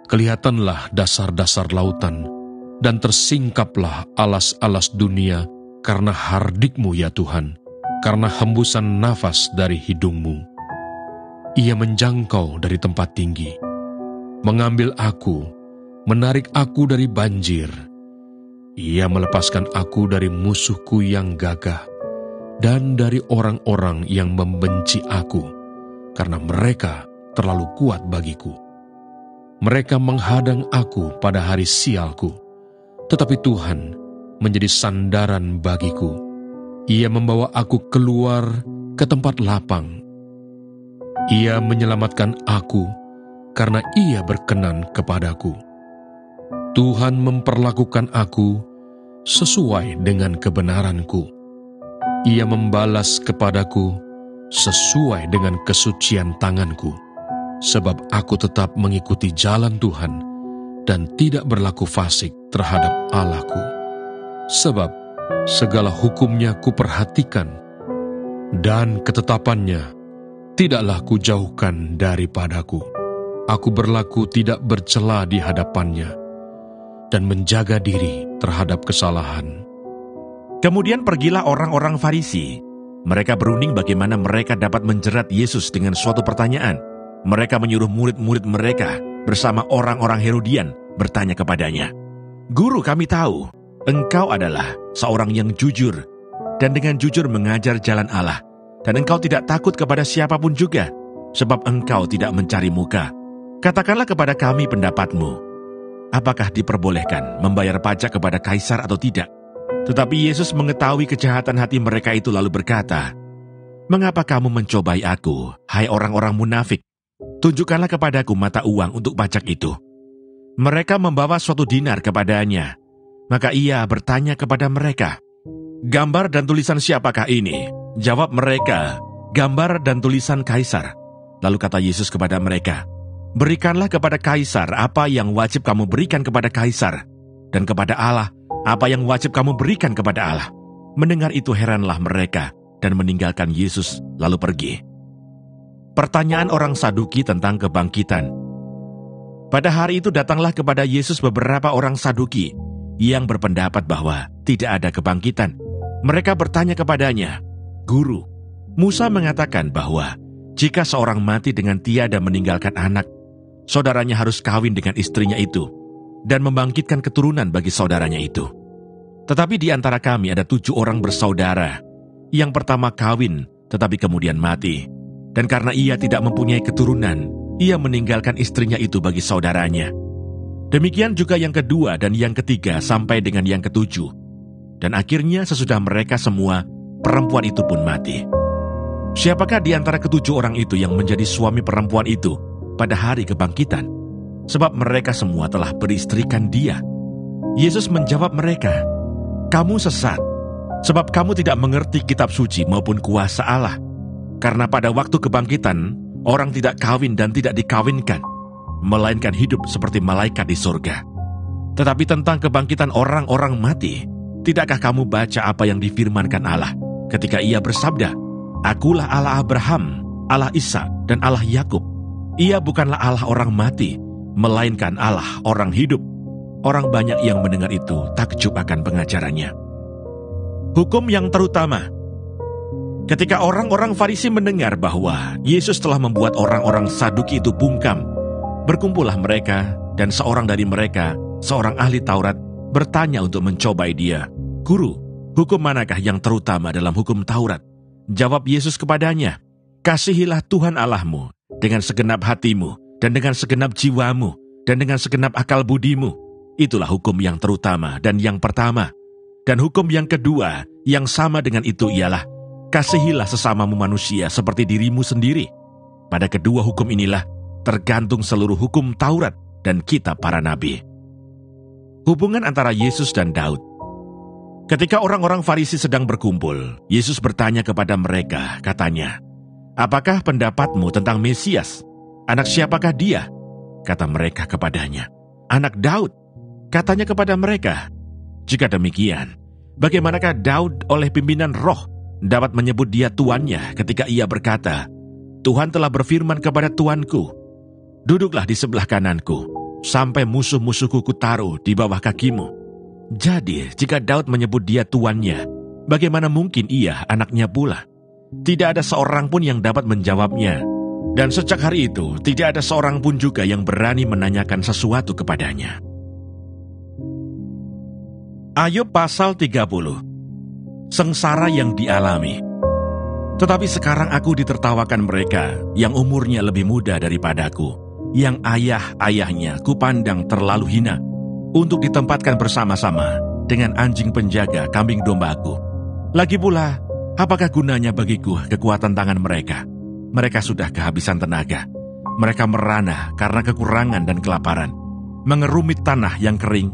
Kelihatanlah dasar-dasar lautan, dan tersingkaplah alas-alas dunia karena hardik-Mu ya Tuhan, karena hembusan nafas dari hidung-Mu. Ia menjangkau dari tempat tinggi, mengambil aku, menarik aku dari banjir. Ia melepaskan aku dari musuhku yang gagah, dan dari orang-orang yang membenci aku, karena mereka terlalu kuat bagiku. Mereka menghadang aku pada hari sialku, tetapi Tuhan menjadi sandaran bagiku. Ia membawa aku keluar ke tempat lapang. Ia menyelamatkan aku karena Ia berkenan kepadaku. Tuhan memperlakukan aku sesuai dengan kebenaranku. Ia membalas kepadaku sesuai dengan kesucian tanganku, sebab aku tetap mengikuti jalan Tuhan dan tidak berlaku fasik terhadap Allahku. Sebab segala hukum-Nya kuperhatikan, dan ketetapannya tidaklah kujauhkan daripadaku. Aku berlaku tidak bercela di hadapan-Nya, dan menjaga diri terhadap kesalahan. Kemudian pergilah orang-orang Farisi. Mereka berunding bagaimana mereka dapat menjerat Yesus dengan suatu pertanyaan. Mereka menyuruh murid-murid mereka bersama orang-orang Herodian bertanya kepadanya, "Guru, kami tahu Engkau adalah seorang yang jujur dan dengan jujur mengajar jalan Allah, dan Engkau tidak takut kepada siapapun juga, sebab Engkau tidak mencari muka. Katakanlah kepada kami pendapat-Mu. Apakah diperbolehkan membayar pajak kepada kaisar atau tidak?" Tetapi Yesus mengetahui kejahatan hati mereka itu lalu berkata, "Mengapa kamu mencobai aku, hai orang-orang munafik? Tunjukkanlah kepadaku mata uang untuk pajak itu." Mereka membawa suatu dinar kepadanya. Maka ia bertanya kepada mereka, "Gambar dan tulisan siapakah ini?" Jawab mereka, "Gambar dan tulisan kaisar." Lalu kata Yesus kepada mereka, "Berikanlah kepada kaisar apa yang wajib kamu berikan kepada kaisar, dan kepada Allah apa yang wajib kamu berikan kepada Allah." Mendengar itu heranlah mereka dan meninggalkan Yesus lalu pergi. Pertanyaan orang Saduki tentang kebangkitan. Pada hari itu datanglah kepada Yesus beberapa orang Saduki yang berpendapat bahwa tidak ada kebangkitan. Mereka bertanya kepadanya, "Guru, Musa mengatakan bahwa jika seorang mati dengan tiada meninggalkan anak, saudaranya harus kawin dengan istrinya itu dan membangkitkan keturunan bagi saudaranya itu. Tetapi di antara kami ada 7 orang bersaudara. Yang pertama kawin, tetapi kemudian mati. Dan karena ia tidak mempunyai keturunan, ia meninggalkan istrinya itu bagi saudaranya. Demikian juga yang kedua dan yang ketiga sampai dengan yang ke-7. Dan akhirnya sesudah mereka semua, perempuan itu pun mati. Siapakah di antara ke-7 orang itu yang menjadi suami perempuan itu pada hari kebangkitan? Sebab mereka semua telah beristrikan dia." Yesus menjawab mereka, "Kamu sesat, sebab kamu tidak mengerti kitab suci maupun kuasa Allah. Karena pada waktu kebangkitan, orang tidak kawin dan tidak dikawinkan, melainkan hidup seperti malaikat di surga. Tetapi tentang kebangkitan orang-orang mati, tidakkah kamu baca apa yang difirmankan Allah ketika Ia bersabda, 'Akulah Allah Abraham, Allah Ishak, dan Allah Yakub.' Ia bukanlah Allah orang mati, melainkan Allah orang hidup." Orang banyak yang mendengar itu takjub akan pengajarannya. Hukum yang terutama. Ketika orang-orang Farisi mendengar bahwa Yesus telah membuat orang-orang Saduki itu bungkam, berkumpullah mereka, dan seorang dari mereka, seorang ahli Taurat, bertanya untuk mencobai dia, "Guru, hukum manakah yang terutama dalam hukum Taurat?" Jawab Yesus kepadanya, "Kasihilah Tuhan Allahmu dengan segenap hatimu, dan dengan segenap jiwamu, dan dengan segenap akal budimu. Itulah hukum yang terutama dan yang pertama. Dan hukum yang kedua yang sama dengan itu ialah, kasihilah sesamamu manusia seperti dirimu sendiri. Pada kedua hukum inilah tergantung seluruh hukum Taurat dan kitab para nabi." Hubungan antara Yesus dan Daud. Ketika orang-orang Farisi sedang berkumpul, Yesus bertanya kepada mereka, katanya, "Apakah pendapatmu tentang Mesias? Anak siapakah dia?" Kata mereka kepadanya, "Anak Daud." Katanya kepada mereka, "Jika demikian, bagaimanakah Daud oleh pimpinan roh dapat menyebut dia tuannya ketika ia berkata, 'Tuhan telah berfirman kepada Tuanku, Duduklah di sebelah kananku, sampai musuh-musuhku kutaruh di bawah kakimu. Jadi, jika Daud menyebut dia tuannya, bagaimana mungkin ia anaknya pula? Tidak ada seorang pun yang dapat menjawabnya. Dan sejak hari itu, tidak ada seorang pun juga yang berani menanyakan sesuatu kepadanya. Ayub pasal 30. Sengsara yang dialami. Tetapi sekarang aku ditertawakan mereka yang umurnya lebih muda daripadaku, yang ayah-ayahnya kupandang terlalu hina, untuk ditempatkan bersama-sama dengan anjing penjaga kambing dombaku. Lagi pula, apakah gunanya bagiku kekuatan tangan mereka? Mereka sudah kehabisan tenaga. Mereka merana karena kekurangan dan kelaparan, mengerumit tanah yang kering,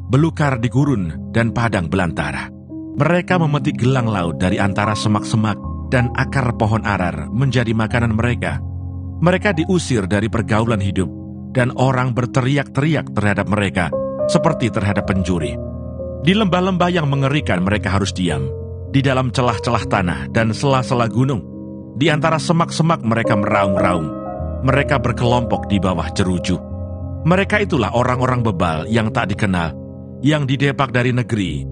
belukar di gurun dan padang belantara. Mereka memetik gelang laut dari antara semak-semak dan akar pohon arar menjadi makanan mereka. Mereka diusir dari pergaulan hidup, dan orang berteriak-teriak terhadap mereka seperti terhadap pencuri. Di lembah-lembah yang mengerikan mereka harus diam, di dalam celah-celah tanah dan sela-sela gunung. Di antara semak-semak mereka meraung-raung. Mereka berkelompok di bawah jeruju. Mereka itulah orang-orang bebal yang tak dikenal, yang didepak dari negeri.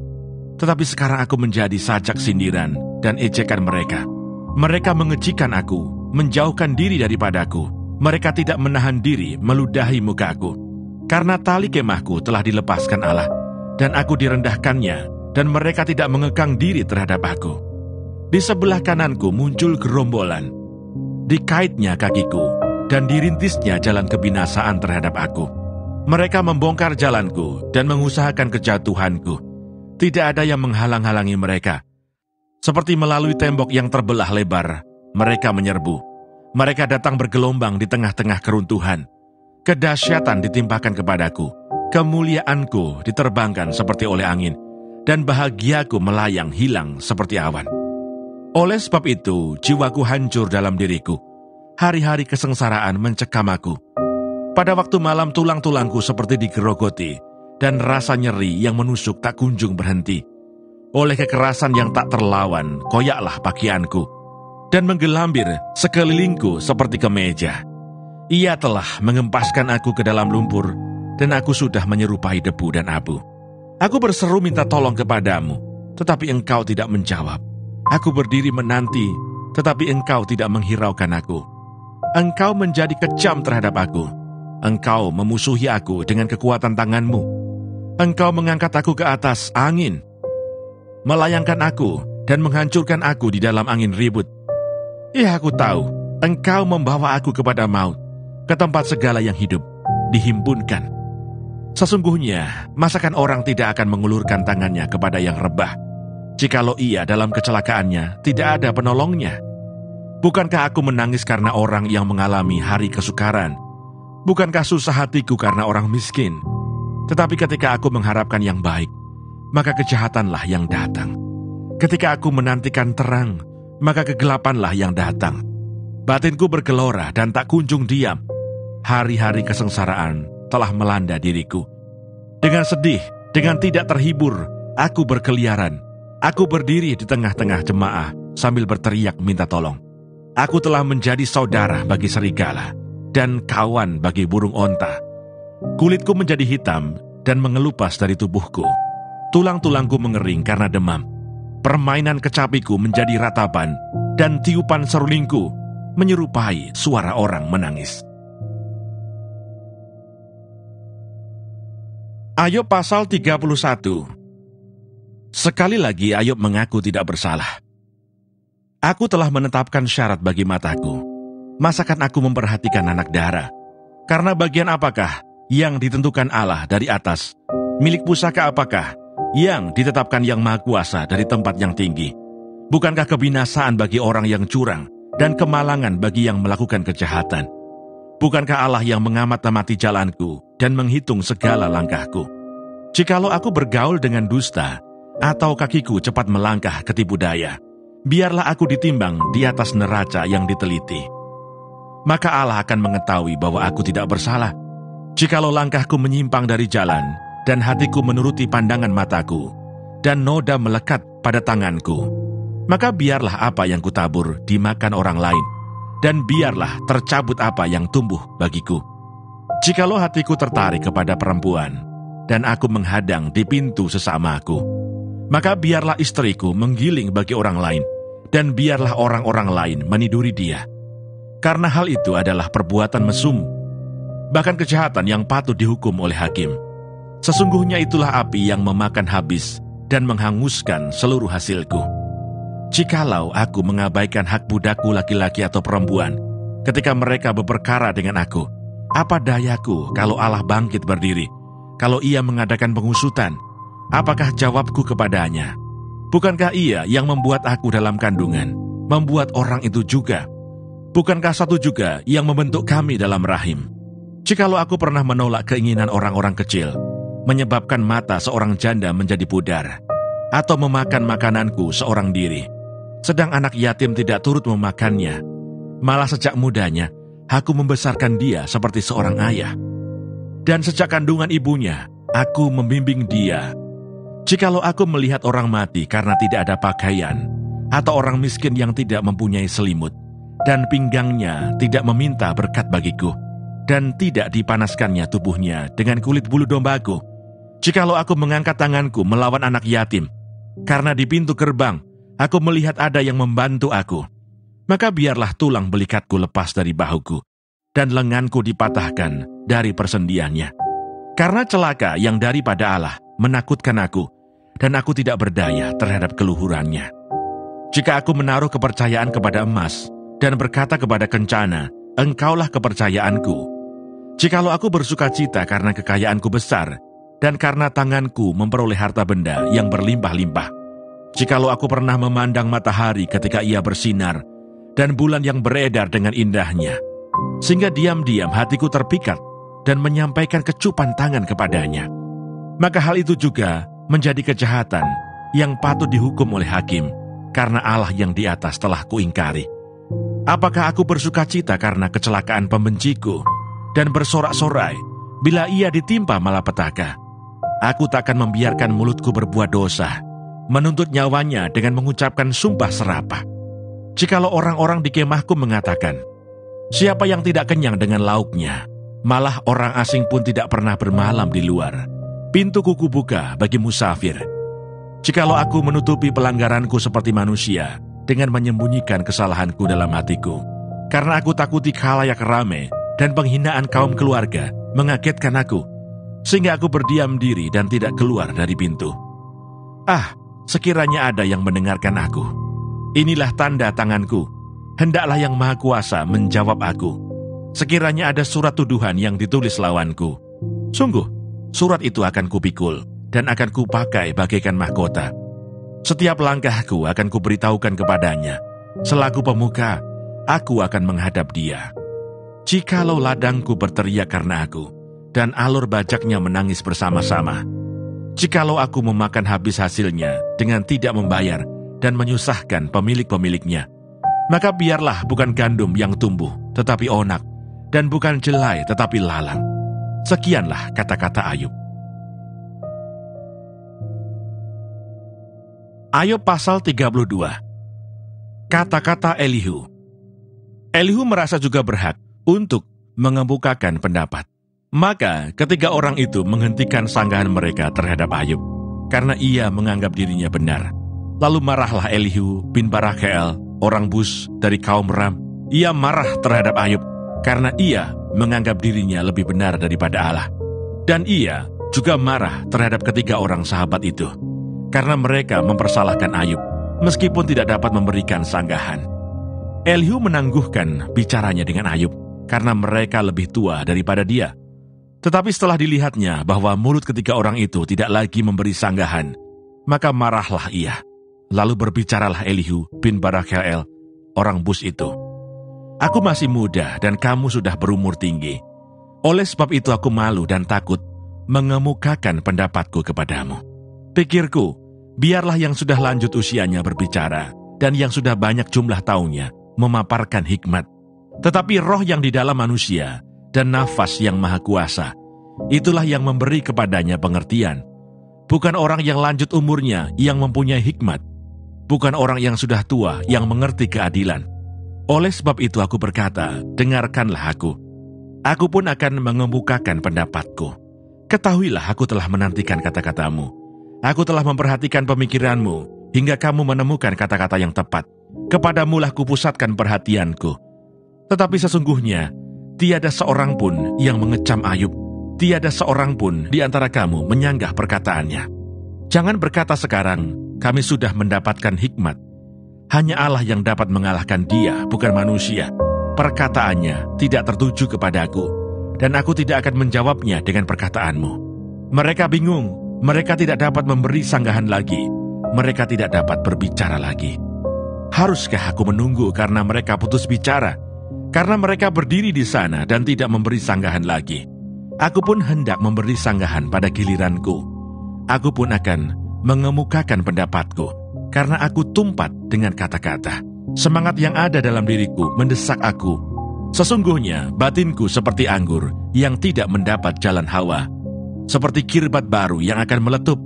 Tetapi sekarang aku menjadi sajak sindiran dan ejekan mereka. Mereka mengecikan aku, menjauhkan diri daripadaku. Mereka tidak menahan diri meludahi mukaku. Karena tali kemahku telah dilepaskan Allah, dan aku direndahkannya, dan mereka tidak mengekang diri terhadap aku. Di sebelah kananku muncul gerombolan. Dikaitnya kakiku, dan dirintisnya jalan kebinasaan terhadap aku. Mereka membongkar jalanku dan mengusahakan kejatuhanku. Tidak ada yang menghalang-halangi mereka. Seperti melalui tembok yang terbelah lebar, mereka menyerbu. Mereka datang bergelombang di tengah-tengah keruntuhan. Kedahsyatan ditimpakan kepadaku. Kemuliaanku diterbangkan seperti oleh angin, dan bahagiaku melayang hilang seperti awan. Oleh sebab itu, jiwaku hancur dalam diriku. Hari-hari kesengsaraan mencekam aku. Pada waktu malam tulang-tulangku seperti digerogoti, dan rasa nyeri yang menusuk tak kunjung berhenti. Oleh kekerasan yang tak terlawan, koyaklah pakaianku, dan menggelambir sekelilingku seperti kemeja. Ia telah mengempaskan aku ke dalam lumpur, dan aku sudah menyerupai debu dan abu. Aku berseru minta tolong kepadamu, tetapi engkau tidak menjawab. Aku berdiri menanti, tetapi engkau tidak menghiraukan aku. Engkau menjadi kejam terhadap aku. Engkau memusuhi aku dengan kekuatan tanganmu. Engkau mengangkat aku ke atas angin, melayangkan aku dan menghancurkan aku di dalam angin ribut. Ya, aku tahu, engkau membawa aku kepada maut, ke tempat segala yang hidup dihimpunkan. Sesungguhnya, masakan orang tidak akan mengulurkan tangannya kepada yang rebah, jikalau ia dalam kecelakaannya tidak ada penolongnya. Bukankah aku menangis karena orang yang mengalami hari kesukaran? Bukankah susah hatiku karena orang miskin? Tetapi ketika aku mengharapkan yang baik, maka kejahatanlah yang datang. Ketika aku menantikan terang, maka kegelapanlah yang datang. Batinku bergelora dan tak kunjung diam. Hari-hari kesengsaraan telah melanda diriku. Dengan sedih, dengan tidak terhibur, aku berkeliaran. Aku berdiri di tengah-tengah jemaah sambil berteriak minta tolong. Aku telah menjadi saudara bagi serigala dan kawan bagi burung onta. Kulitku menjadi hitam dan mengelupas dari tubuhku. Tulang-tulangku mengering karena demam. Permainan kecapiku menjadi ratapan, dan tiupan serulingku menyerupai suara orang menangis. Ayub pasal 31. Sekali lagi Ayub mengaku tidak bersalah. Aku telah menetapkan syarat bagi mataku. Masakan aku memperhatikan anak dara? Karena bagian apakah yang ditentukan Allah dari atas? Milik pusaka apakah yang ditetapkan Yang Maha Kuasa dari tempat yang tinggi? Bukankah kebinasaan bagi orang yang curang dan kemalangan bagi yang melakukan kejahatan? Bukankah Allah yang mengamati jalanku dan menghitung segala langkahku? Jikalau aku bergaul dengan dusta, atau kakiku cepat melangkah ke tipu daya, biarlah aku ditimbang di atas neraca yang diteliti. Maka Allah akan mengetahui bahwa aku tidak bersalah. Jikalau langkahku menyimpang dari jalan, dan hatiku menuruti pandangan mataku, dan noda melekat pada tanganku, maka biarlah apa yang kutabur dimakan orang lain, dan biarlah tercabut apa yang tumbuh bagiku. Jikalau hatiku tertarik kepada perempuan, dan aku menghadang di pintu sesamaku, maka biarlah istriku menggiling bagi orang lain, dan biarlah orang-orang lain meniduri dia. Karena hal itu adalah perbuatan mesum, bahkan kejahatan yang patut dihukum oleh hakim. Sesungguhnya itulah api yang memakan habis dan menghanguskan seluruh hasilku. Jikalau aku mengabaikan hak budakku laki-laki atau perempuan, ketika mereka berperkara dengan aku, apa dayaku kalau Allah bangkit berdiri? Kalau ia mengadakan pengusutan, apakah jawabku kepadanya? Bukankah ia yang membuat aku dalam kandungan, membuat orang itu juga? Bukankah satu juga yang membentuk kami dalam rahim? Jikalau aku pernah menolak keinginan orang-orang kecil, menyebabkan mata seorang janda menjadi pudar, atau memakan makananku seorang diri, sedang anak yatim tidak turut memakannya, malah sejak mudanya, aku membesarkan dia seperti seorang ayah. Dan sejak kandungan ibunya, aku membimbing dia. Jikalau aku melihat orang mati karena tidak ada pakaian, atau orang miskin yang tidak mempunyai selimut, dan pinggangnya tidak meminta berkat bagiku, dan tidak dipanaskannya tubuhnya dengan kulit bulu dombaku, jikalau aku mengangkat tanganku melawan anak yatim, karena di pintu gerbang aku melihat ada yang membantu aku, maka biarlah tulang belikatku lepas dari bahuku, dan lenganku dipatahkan dari persendiannya. Karena celaka yang daripada Allah menakutkan aku, dan aku tidak berdaya terhadap keluhurannya. Jika aku menaruh kepercayaan kepada emas, dan berkata kepada kencana, engkaulah kepercayaanku. Jikalau aku bersuka cita karena kekayaanku besar, dan karena tanganku memperoleh harta benda yang berlimpah-limpah. Jikalau aku pernah memandang matahari ketika ia bersinar, dan bulan yang beredar dengan indahnya, sehingga diam-diam hatiku terpikat dan menyampaikan kecupan tangan kepadanya, maka hal itu juga menjadi kejahatan yang patut dihukum oleh hakim, karena Allah yang di atas telah kuingkari. Apakah aku bersuka cita karena kecelakaan pembenciku, dan bersorak-sorai bila ia ditimpa malapetaka? Aku takkan membiarkan mulutku berbuat dosa, menuntut nyawanya dengan mengucapkan sumpah serapah. Jikalau orang-orang di kemahku mengatakan, siapa yang tidak kenyang dengan lauknya? Malah orang asing pun tidak pernah bermalam di luar. Pintuku kubuka bagi musafir. Jikalau aku menutupi pelanggaranku seperti manusia, dengan menyembunyikan kesalahanku dalam hatiku, karena aku takuti khalayak rame dan penghinaan kaum keluarga mengagetkan aku, sehingga aku berdiam diri dan tidak keluar dari pintu. Sekiranya ada yang mendengarkan aku. Inilah tanda tanganku. Hendaklah yang Maha Kuasa menjawab aku. Sekiranya ada surat tuduhan yang ditulis lawanku, sungguh, surat itu akan kupikul dan akan kupakai bagaikan mahkota. Setiap langkahku akan kuberitahukan kepadanya. Selaku pemuka, aku akan menghadap dia. Jikalau ladangku berteriak karena aku, dan alur bajaknya menangis bersama-sama, jikalau aku memakan habis hasilnya dengan tidak membayar dan menyusahkan pemilik-pemiliknya, maka biarlah bukan gandum yang tumbuh, tetapi onak, dan bukan jelai tetapi lalang. Sekianlah kata-kata Ayub. Ayub pasal 32. Kata-kata Elihu. Elihu merasa juga berhak untuk mengemukakan pendapat. Maka ketiga orang itu menghentikan sanggahan mereka terhadap Ayub, karena ia menganggap dirinya benar. Lalu marahlah Elihu bin Barakeel, orang Bus dari kaum Ram. Ia marah terhadap Ayub, karena ia menganggap dirinya lebih benar daripada Allah. Dan ia juga marah terhadap ketiga orang sahabat itu, karena mereka mempersalahkan Ayub, meskipun tidak dapat memberikan sanggahan. Elihu menangguhkan bicaranya dengan Ayub, karena mereka lebih tua daripada dia. Tetapi setelah dilihatnya bahwa mulut ketiga orang itu tidak lagi memberi sanggahan, maka marahlah ia. Lalu berbicaralah Elihu bin Barakeel, orang Bus itu. Aku masih muda dan kamu sudah berumur tinggi. Oleh sebab itu aku malu dan takut mengemukakan pendapatku kepadamu. Pikirku, biarlah yang sudah lanjut usianya berbicara, dan yang sudah banyak jumlah tahunnya memaparkan hikmat. Tetapi roh yang di dalam manusia dan nafas yang maha kuasa, itulah yang memberi kepadanya pengertian. Bukan orang yang lanjut umurnya yang mempunyai hikmat, bukan orang yang sudah tua yang mengerti keadilan. Oleh sebab itu aku berkata, dengarkanlah aku. Aku pun akan mengemukakan pendapatku. Ketahuilah aku telah menantikan kata-katamu. Aku telah memperhatikan pemikiranmu, hingga kamu menemukan kata-kata yang tepat. Kepadamulah kupusatkan perhatianku. Tetapi sesungguhnya, tiada seorang pun yang mengecam Ayub. Tiada seorang pun di antara kamu menyanggah perkataannya. Jangan berkata sekarang, kami sudah mendapatkan hikmat. Hanya Allah yang dapat mengalahkan dia, bukan manusia. Perkataannya tidak tertuju kepadaku, dan aku tidak akan menjawabnya dengan perkataanmu. Mereka bingung, mereka tidak dapat memberi sanggahan lagi, mereka tidak dapat berbicara lagi. Haruskah aku menunggu karena mereka putus bicara? Karena mereka berdiri di sana dan tidak memberi sanggahan lagi. Aku pun hendak memberi sanggahan pada giliranku. Aku pun akan mengemukakan pendapatku, karena aku tumpat dengan kata-kata. Semangat yang ada dalam diriku mendesak aku. Sesungguhnya batinku seperti anggur yang tidak mendapat jalan hawa. Seperti kirbat baru yang akan meletup.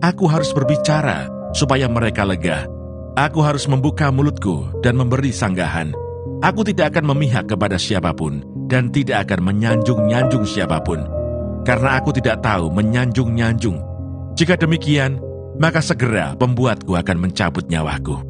Aku harus berbicara supaya mereka lega. Aku harus membuka mulutku dan memberi sanggahan. Aku tidak akan memihak kepada siapapun dan tidak akan menyanjung-nyanjung siapapun. Karena aku tidak tahu menyanjung-nyanjung. Jika demikian, maka segera pembuatku akan mencabut nyawaku.